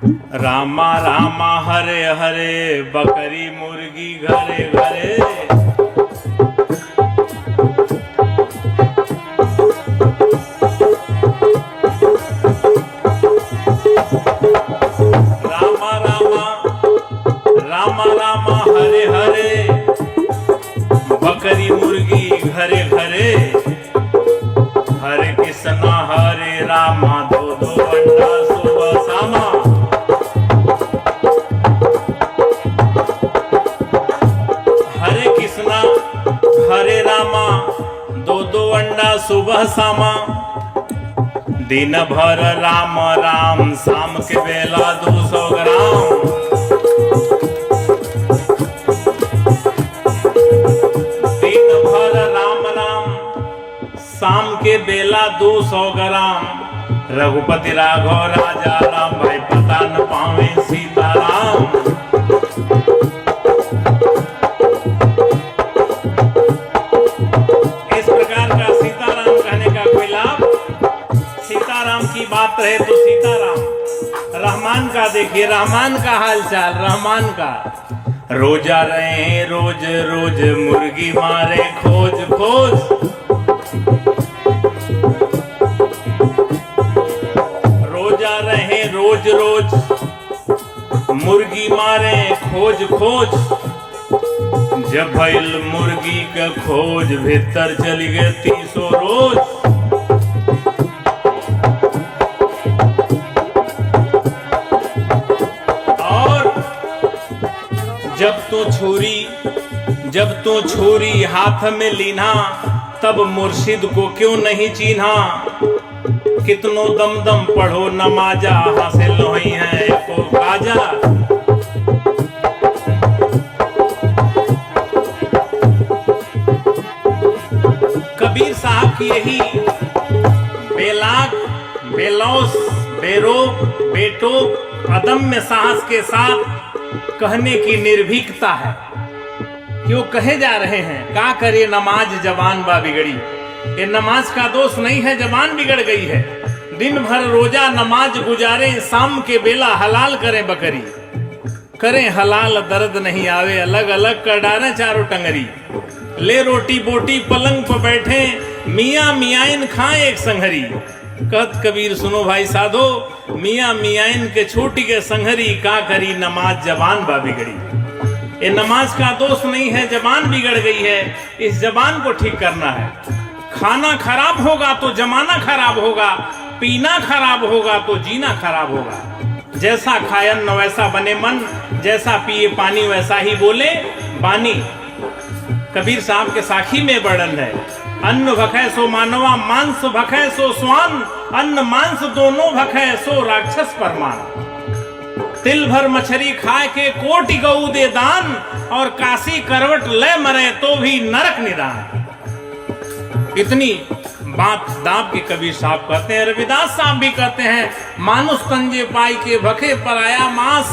रामा रामा हरे हरे, बकरी मुर्गी घरे घरे। रामा रामा रामा रामा हरे हरे, बकरी मुर्गी घरे घरे। हरे कृष्णा हरे रामा, दो दो अंडा सुबह शामा। हरे कृष्णा हरे रामा, दो दो अंडा सुबह शामा। दिन भर राम राम, शाम के बेला 200 ग्राम। दिन भर राम राम, शाम के बेला 200 ग्राम। रघुपति राघव राजा राम, भाई पता न पावे सीताराम। इस प्रकार का सीताराम कहने का कोई लाभ? सीताराम की बात रहे तो सीताराम। रहमान का देखिए, रहमान का हाल चाल, रहमान का। रोजा रहे रोज रोज, मुर्गी मारे खोज खोज। रोजा रहे रोज रोज, मुर्गी मारे खोज खोज। जब भइल मुर्गी का खोज, भीतर चली गए 300 रोज। जब तो छुरी हाथ में लीना, तब मुर्शिद को क्यों नहीं चीन्हा। कितनो दम दम पढ़ो नमाजा, हासिल नहीं है एको काजा। कबीर साहब की यही बेलाग, बेलौस, बेरोक, बेटोक, अदम्य साहस के साथ कहने की निर्भीकता है। क्यों कहे जा रहे हैं, का करे नमाज जवान बा बिगड़ी। ये नमाज का दोष नहीं है, जवान बिगड़ गई है। दिन भर रोजा नमाज गुजारे, शाम के बेला हलाल करें बकरी। करें हलाल दर्द नहीं आवे, अलग अलग कर डालें चारों टंगरी। ले रोटी बोटी पलंग पर बैठे, मियाँ मियाइन खाएं एक संघरी। कहत कबीर सुनो भाई साधो, मियाँ मियाइन के छोटी के संघरी। का करी नमाज जवान बा बिगड़ी। ये नमाज का दोष नहीं है, जबान बिगड़ गई है। इस जबान को ठीक करना है। खाना खराब होगा तो जमाना खराब होगा, पीना खराब होगा तो जीना खराब होगा। जैसा खाए अन्न वैसा बने मन, जैसा पिए पानी वैसा ही बोले बानी। कबीर साहब के साखी में वर्णन है, अन्न भखै सो मानवा, मांस भखै सो स्वान। अन्न मांस दोनों भखै सो राक्षस परमान। तिल भर मछली खाए के कोटि गऊ दे दान, और काशी करवट ले मरे तो भी नरक निदान। इतनी बात दाब के कबीर साहब कहते हैं। रविदास साहब भी कहते हैं, मानुष तंजे पाई के भखे पराया मांस,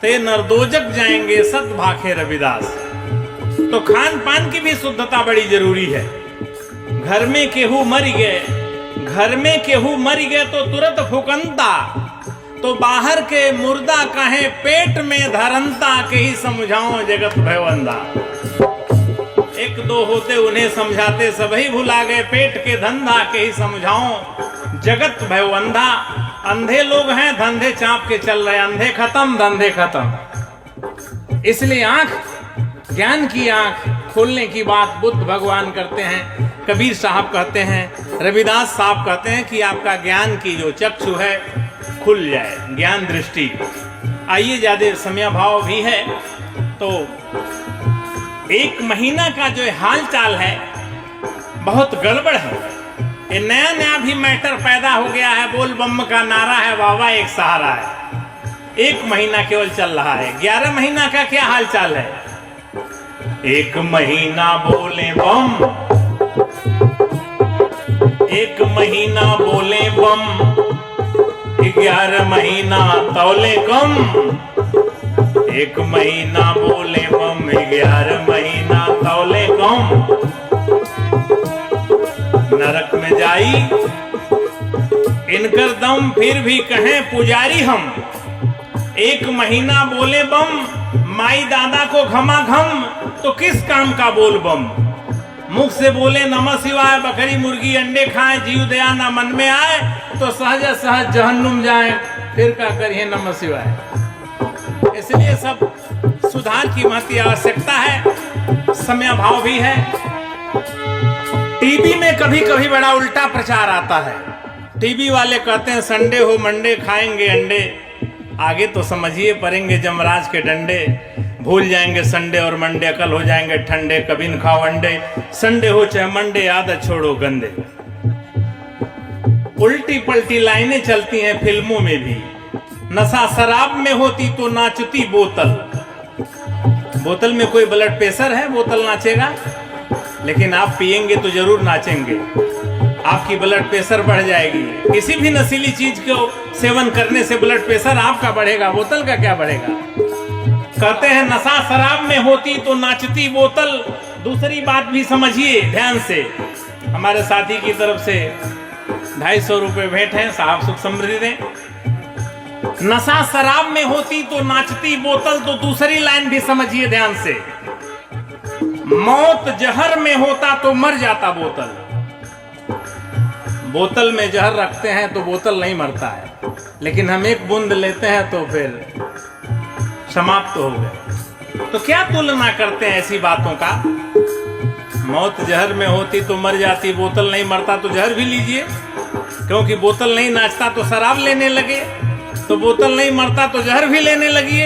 ते नरदोजक जाएंगे सत भाखे रविदास। तो खान पान की भी शुद्धता बड़ी जरूरी है। घर में केहू मर गए, घर में केहू मर गए तो तुरंत फुकनता। तो बाहर के मुर्दा कहे पेट में धरनता, के ही समझाओ जगत भयवंदा। एक दो होते उन्हें समझाते, सभी भुला गए पेट के धंधा, के ही समझाओ जगत भयवंदा। अंधे लोग हैं, धंधे चाप के चल रहे, अंधे खत्म धंधे खत्म। इसलिए आंख, ज्ञान की आंख खोलने की बात बुद्ध भगवान करते हैं, कबीर साहब कहते हैं, रविदास साहब कहते हैं कि आपका ज्ञान की जो चक्षु है खुल जाए, ज्ञान दृष्टि। आइए, ज्यादा समय भाव भी है तो 1 महीना का जो हाल चाल है बहुत गड़बड़ है। ये नया नया भी मैटर पैदा हो गया है। बोल बम का नारा है, वावा एक सहारा है। 1 महीना केवल चल रहा है। 11 महीना का क्या हाल चाल है? 1 महीना बोले बम, 1 महीना बोले बम, 11 महीना तौले कम। 1 महीना बोले बम, 11 महीना तौले कम। नरक में जाई इनकर दम, फिर भी कहें पुजारी हम। एक महीना बोले बम, माई दादा को घमा घम, तो किस काम का बोल बम। मुख से बोले नमः शिवाय, बकरी मुर्गी अंडे खाएं, जीव दया ना मन में आए, तो सहज सहज जहन्नुम जाए, फिर क्या करिए नमः शिवाय। इसलिए सब सुधार की महती आवश्यकता है, समय भाव भी है। टीवी में कभी कभी बड़ा उल्टा प्रचार आता है। टीवी वाले कहते हैं संडे हो मंडे खाएंगे अंडे, आगे तो समझिए पड़ेंगे जमराज के डंडे। भूल जाएंगे संडे और मंडे, अकल हो जाएंगे ठंडे, कभी न खाओ अंडे, संडे हो चाहे मंडे, आदत छोड़ो गंदे। उल्टी पलटी लाइनें चलती हैं फिल्मों में भी। नशा शराब में होती तो नाचती बोतल। बोतल में कोई ब्लड प्रेशर है, बोतल नाचेगा? लेकिन आप पिएंगे तो जरूर नाचेंगे, आपकी ब्लड प्रेशर बढ़ जाएगी। किसी भी नशीली चीज को सेवन करने से ब्लड प्रेशर आपका बढ़ेगा, बोतल का क्या बढ़ेगा। कहते हैं नशा शराब में होती तो नाचती बोतल। दूसरी बात भी समझिए ध्यान से, हमारे साथी की तरफ से 250 रुपए भेंट है, साहब सुख समृद्धि दें। नशा शराब में होती तो नाचती बोतल, तो दूसरी लाइन भी समझिए ध्यान से। मौत जहर में होता तो मर जाता बोतल। बोतल में जहर रखते हैं तो बोतल नहीं मरता है, लेकिन हम एक बूंद लेते हैं तो फिर समाप्त हो गए। तो क्या तुलना करते हैं ऐसी बातों का। मौत जहर में होती तो मर जाती, बोतल नहीं मरता तो जहर भी लीजिए। क्योंकि बोतल नहीं नाचता तो शराब लेने लगे, तो बोतल नहीं मरता तो जहर भी लेने लगिए।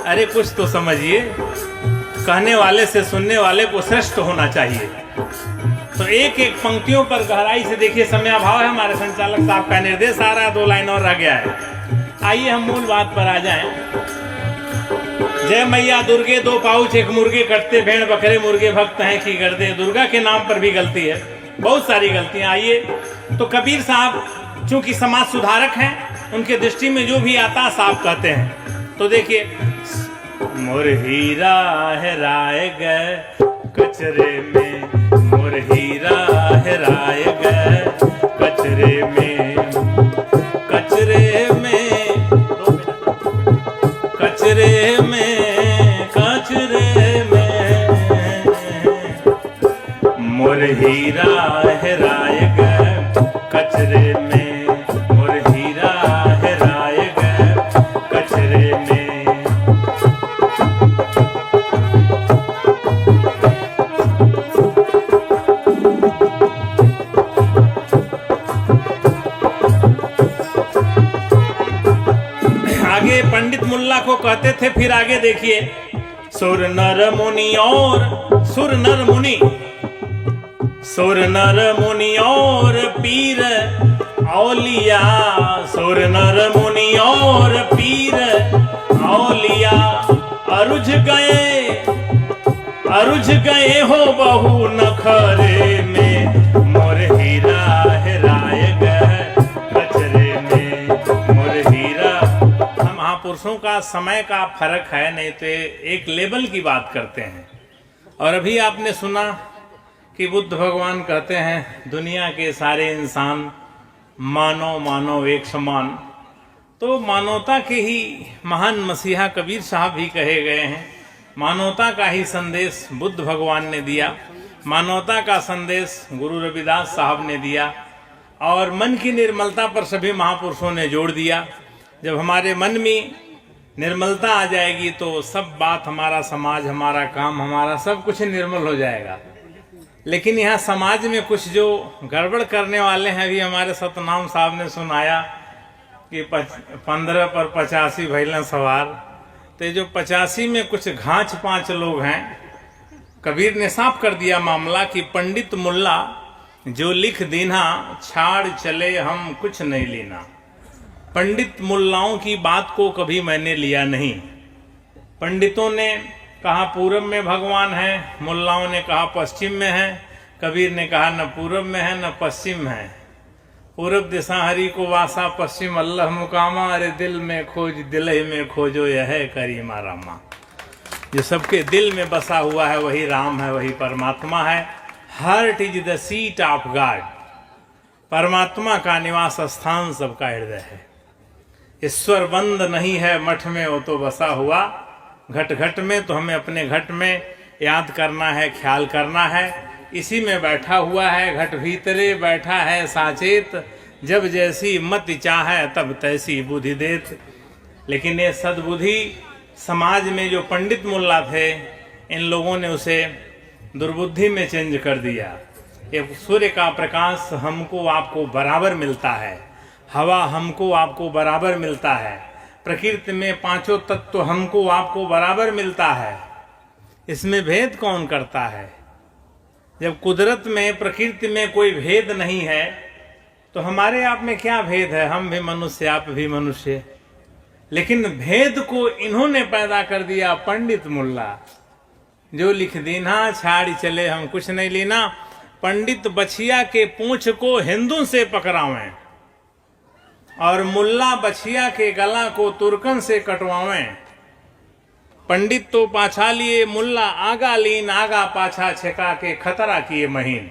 अरे कुछ तो समझिए, कहने वाले से सुनने वाले को श्रेष्ठ होना चाहिए। तो एक एक पंक्तियों पर गहराई से देखिए, समय अभाव है, हमारे संचालक साहब का निर्देश आ रहा है, 2 लाइन और रह गया है। आइए हम मूल बात पर आ जाएं। जय मैया दुर्गे 2 पाउच 1 मुर्गे कटते, भेड़ बकरे मुर्गे भक्त हैं की गर्दे। दुर्गा के नाम पर भी गलती है, बहुत सारी गलतियां। आइए, तो कबीर साहब चूंकि समाज सुधारक हैं, उनके दृष्टि में जो भी आता साहब कहते हैं। तो देखिए, मोर हीरा हेराए गए कचरे में, मोर हीरा हेराए गए कचरे में, कचरे में, कचरे में, कचरे में, मोर हीरा हेराए गए कचरे में, मोर हीरा हेराए गए कचरे में। आगे पंडित मुल्ला को कहते थे, फिर आगे देखिए, सुर नर मुनि और सुर नर मुनि, सुर नर मुनि और पीर औलिया, सुर नर मुनि और पीर औलिया, अरुझ गए हो बहु नखरे में, मोर हीरा हेराए गए कचरे में, मोर हीरा। महापुरुषों का समय का फर्क है, नहीं तो एक लेवल की बात करते हैं। और अभी आपने सुना कि बुद्ध भगवान कहते हैं दुनिया के सारे इंसान मानव मानव एक समान। तो मानवता के ही महान मसीहा कबीर साहब भी कहे गए हैं। मानवता का ही संदेश बुद्ध भगवान ने दिया, मानवता का संदेश गुरु रविदास साहब ने दिया, और मन की निर्मलता पर सभी महापुरुषों ने जोड़ दिया। जब हमारे मन में निर्मलता आ जाएगी तो सब बात, हमारा समाज, हमारा काम, हमारा सब कुछ निर्मल हो जाएगा। लेकिन यहाँ समाज में कुछ जो गड़बड़ करने वाले हैं, अभी हमारे सतनाम साहब ने सुनाया कि 15 पर 85 भैलन सवार। तो जो 85 में कुछ घाच 5 लोग हैं। कबीर ने साफ कर दिया मामला कि पंडित मुल्ला जो लिख दीना, छाड़ चले हम कुछ नहीं लेना। पंडित मुल्लाओं की बात को कभी मैंने लिया नहीं। पंडितों ने कहा पूरब में भगवान है, मुल्लाओं ने कहा पश्चिम में है। कबीर ने कहा न पूरब में है न पश्चिम है। पूरब दिशा हरि को वासा, पश्चिम अल्लाह मुकामा। अरे दिल में खोज दिल में खोजो यह है करीमा रामा। जो सबके दिल में बसा हुआ है वही राम है, वही परमात्मा है। Heart is the seat of God. परमात्मा का निवास स्थान सबका हृदय है। ईश्वर बंद नहीं है मठ में वो तो बसा हुआ, घट घट में। तो हमें अपने घट में याद करना है, ख्याल करना है, इसी में बैठा हुआ है। घट भीतरे बैठा है साचेत, जब जैसी मत चाहे तब तैसी बुद्धि देत। लेकिन ये सद्बुद्धि समाज में जो पंडित मुल्ला थे, इन लोगों ने उसे दुर्बुद्धि में चेंज कर दिया। ये सूर्य का प्रकाश हमको आपको बराबर मिलता है, हवा हमको आपको बराबर मिलता है, प्रकृति में पांचों तत्व हमको आपको बराबर मिलता है। इसमें भेद कौन करता है? जब कुदरत में, प्रकृति में कोई भेद नहीं है, तो हमारे आप में क्या भेद है? हम भी मनुष्य, आप भी मनुष्य। लेकिन भेद को इन्होंने पैदा कर दिया पंडित मुल्ला, जो लिख दीना छाड़ी चले हम कुछ नहीं लेना। पंडित बछिया के पूंछ को हिंदू से पकड़ावें और मुल्ला बछिया के गला को तुर्कन से कटवावें। पंडित तो पाछा लिए, मुल्ला आगा लीन, आगा पाछा छेका के खतरा किए महीन।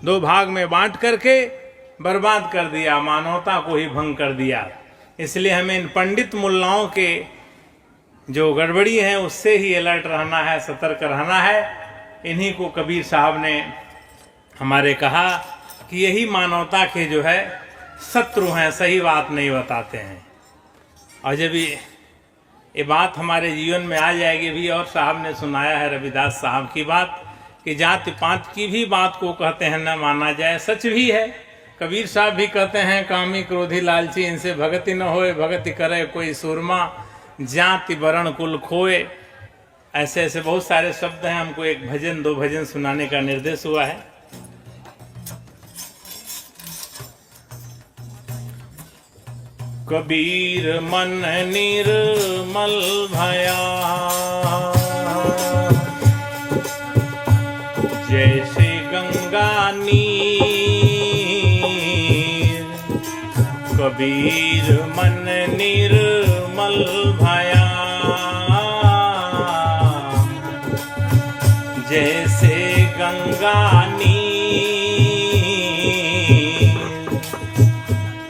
दो भाग में बांट करके बर्बाद कर दिया, मानवता को ही भंग कर दिया। इसलिए हमें इन पंडित मुल्लाओं के जो गड़बड़ी है उससे ही अलर्ट रहना है, सतर्क रहना है। इन्हीं को कबीर साहब ने हमारे कहा कि यही मानवता के जो है शत्रु हैं, सही बात नहीं बताते हैं। और जब ये बात हमारे जीवन में आ जाएगी भी, और साहब ने सुनाया है रविदास साहब की बात कि जाति पात की भी बात को कहते हैं न माना जाए, सच भी है। कबीर साहब भी कहते हैं कामी क्रोधी लालची इनसे भगति न होए, भगति करे कोई सूरमा, जाति वर्ण कुल खोए। ऐसे ऐसे बहुत सारे शब्द हैं। हमको एक भजन, दो भजन सुनाने का निर्देश हुआ है। कबीर मन निर्मल भया, जैसे गंगा नीर। कबीर मन निर्मल भया, जैसे गंगा नीर।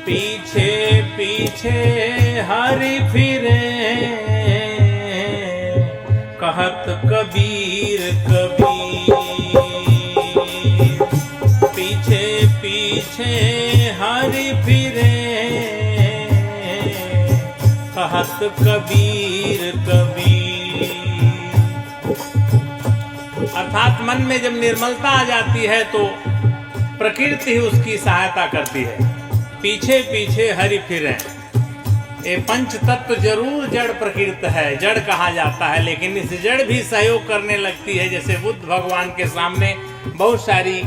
पीछे पीछे हरि फिरे, कहत कबीर कबीर। पीछे पीछे हरि फिरे, कहत कबीर कबीर। अर्थात मन में जब निर्मलता आ जाती है तो प्रकृति ही उसकी सहायता करती है। पीछे पीछे हरि फिरे। ये पंच तत्व जरूर जड़ प्रकृति है, जड़ कहा जाता है, लेकिन इस जड़ भी सहयोग करने लगती है। जैसे बुद्ध भगवान के सामने बहुत सारी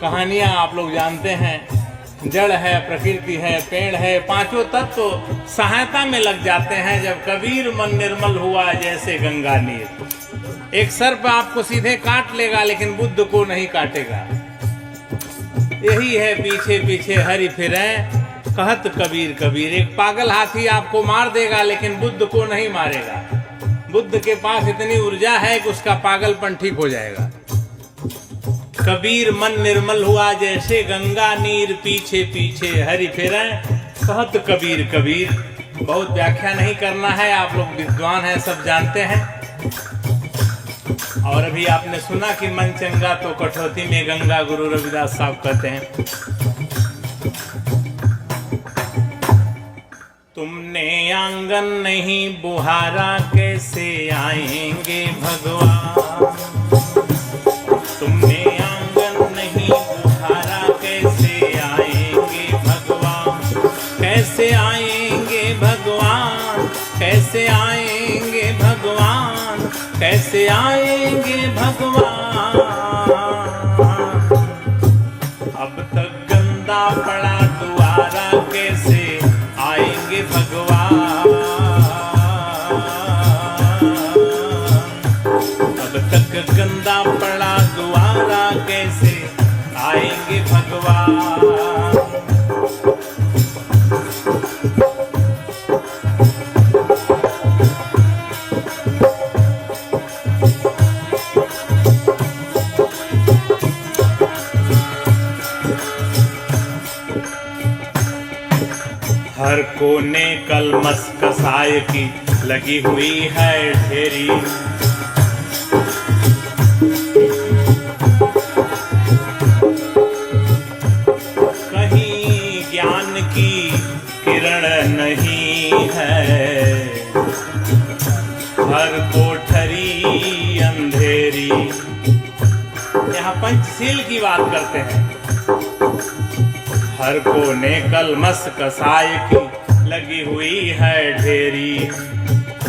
कहानियां आप लोग जानते हैं। जड़ है, प्रकृति है, पेड़ है, पांचों तत्व सहायता में लग जाते हैं। जब कबीर मन निर्मल हुआ जैसे गंगा नीर। एक सर्प आपको सीधे काट लेगा लेकिन बुद्ध को नहीं काटेगा। यही है पीछे पीछे हरि फिरे, कहत कबीर कबीर। एक पागल हाथी आपको मार देगा लेकिन बुद्ध को नहीं मारेगा। बुद्ध के पास इतनी ऊर्जा है कि उसका पागलपन ठीक हो जाएगा। कबीर मन निर्मल हुआ जैसे गंगा नीर, पीछे पीछे हरि फिरे, कहत कबीर कबीर। बहुत व्याख्या नहीं करना है, आप लोग विद्वान हैं, सब जानते हैं। और अभी आपने सुना कि मन चंगा तो कठौती में गंगा, गुरु रविदास साहब कहते हैं। तुमने आंगन नहीं बुहारा, कैसे आएंगे भगवान। तुमने आंगन नहीं बुहारा, कैसे आएंगे भगवान। कैसे आएंगे भगवान, कैसे आएंगे भगवान, कैसे आएंगे भगवान। अब तक गंदा पड़ा द्वारा, कैसे आएंगे भगवान। अब तक गंदा पड़ा द्वारा, कैसे आएंगे भगवान। हर को कलमस कसाय की लगी हुई है ढेरी। कहीं ज्ञान की किरण नहीं है, हर कोठरी अंधेरी। यहाँ पंचशील की बात करते हैं। हर कोने कलमस कसाय की लगी हुई है ढेरी।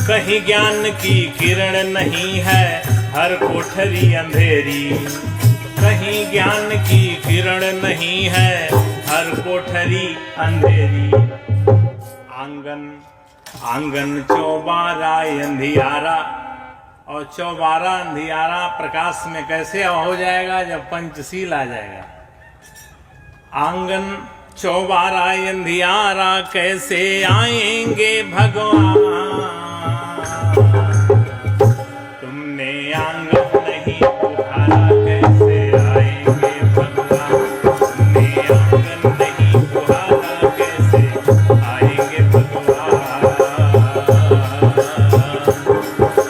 कहीं ज्ञान की किरण नहीं है, हर कोठरी अंधेरी। कहीं ज्ञान की किरण नहीं है, हर कोठरी अंधेरी। आंगन आंगन चौबारा अंधियारा, और चौबारा अंधियारा प्रकाश में कैसे हो जाएगा? जब पंचशील आ जाएगा। आंगन चौबारा अंधियारा कैसे आएंगे भगवान? तुमने आंगन नहीं बुहारा कैसे आएंगे भगवान? तुमने आंगन नहीं बुहारा कैसे आएंगे भगवान?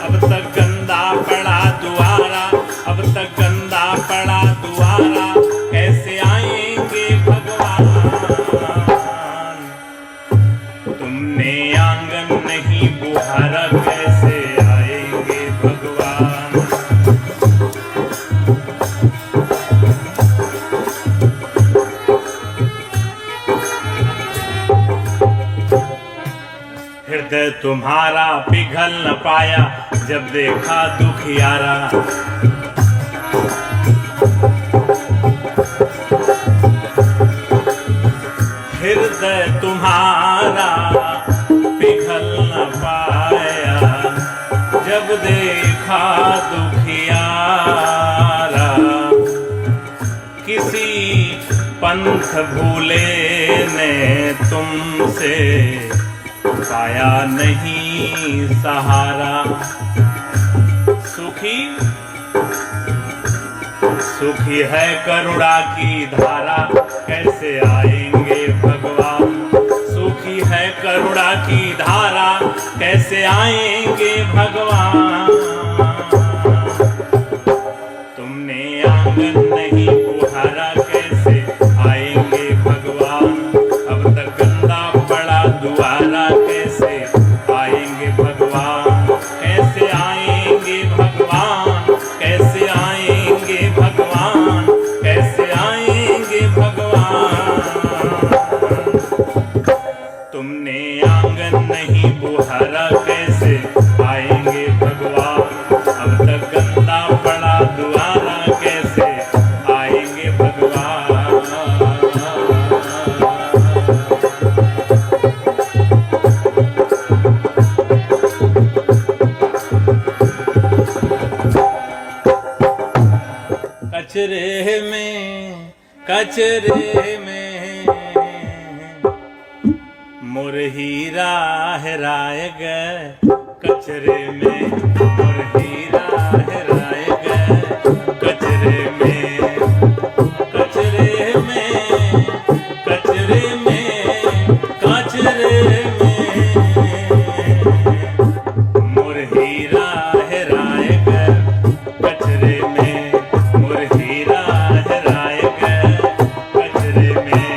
अब तक गंदा पड़ा दुआरा, अब तक गंदा पड़ा दुआरा, कैसे आएंगे भगवान? तुमने आंगन नहीं बुहारा कैसे आएंगे भगवान? हृदय तुम्हारा पिघल न पाया जब देखा दुखियारा। हृदय तुम्हारा पिघल न पाया जब देखा दुखियारा। किसी पंथ भूले ने तुमसे पाया नहीं सहारा। सुखी सुखी है करुणा की धारा, कैसे आएंगे भगवान? सुखी है करुणा की धारा, कैसे आएंगे भगवान? तुमने आंगन नहीं बुहारा कैसे आएंगे भगवान? अब तक गंदा पड़ा दुआरा, कैसे आएंगे भगवान? कैसे आएंगे भगवान? कैसे आएंगे भगवान? कैसे आएंगे भगवान? तुमने आंगन नहीं बुहारा कैसे आएंगे भगवान? अब तक गंदा पड़ा दुआरा, कैसे आएंगे भगवान? कचरे में मोर हीरा हेराए गए। कचरे में मोर हीरा हेराए गए। कचरे में कचरे में कचरे में कचरे में मोर हीरा हेराए गए। कचरे में मोर हीरा हेराए गए। कचरे में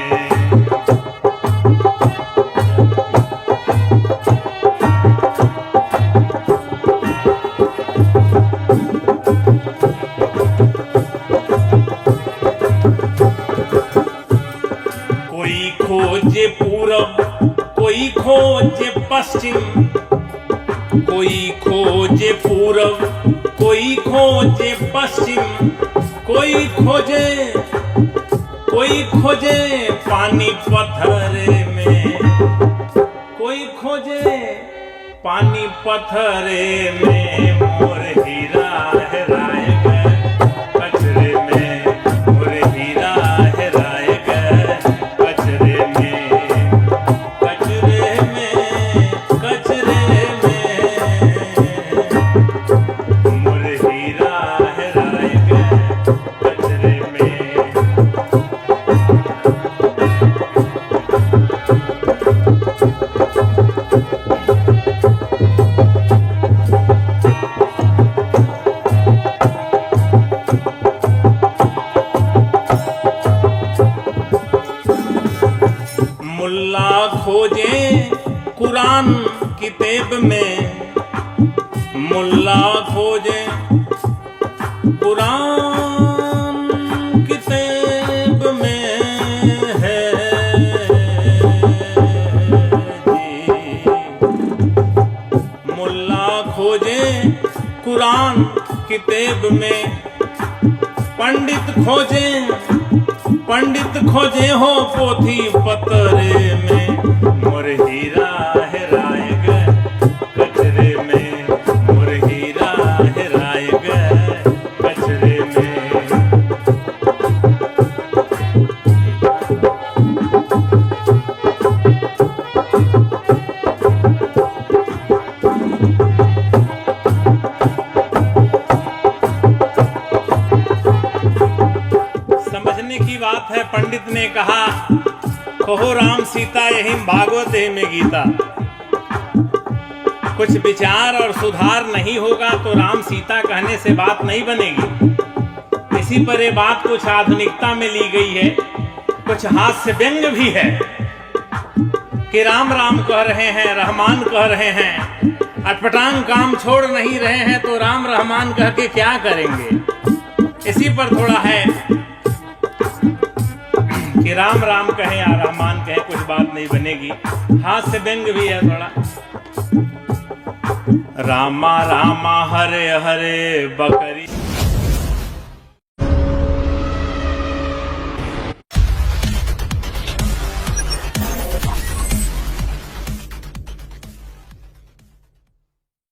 कोई खोजे पूरब, कोई खोजे पश्चिम, कोई खोजे पूरब, कोई खोजे पश्चिम, कोई खोजे पानी पत्थरे में, कोई खोजे पानी पत्थरे में मोर हीरा हेराए गए। कचरे में मोर हीरा हेराए गए। कचरे में कचरे में कचरे में मोर हीरा हेराए गए। कचरे में खोजे कुरान किताब में, मुल्ला खोजे कुरान किताब में है जी। मुल्ला खोजे कुरान किताब में, पंडित खोजे हो पोथी पतरे में, मोर हीरा हेराए गए कचरे में, मोर हीरा हेराए गए कचरे में। समझने की बात है, पंडित ने कहा कहो राम सीता यही भागवत है में गीता। कुछ विचार और सुधार नहीं होगा तो राम सीता कहने से बात नहीं बनेगी। इसी पर ये बात कुछ आधुनिकता में ली गई है, कुछ हास्य व्यंग भी है कि राम राम कह रहे हैं, रहमान कह रहे हैं, अटपटांग काम छोड़ नहीं रहे हैं तो राम रहमान कह के क्या करेंगे। इसी पर थोड़ा है कि राम राम कहे या रहमान कहे कुछ बात नहीं बनेगी, हास्य व्यंग भी है थोड़ा। रामा रामा हरे हरे बकरी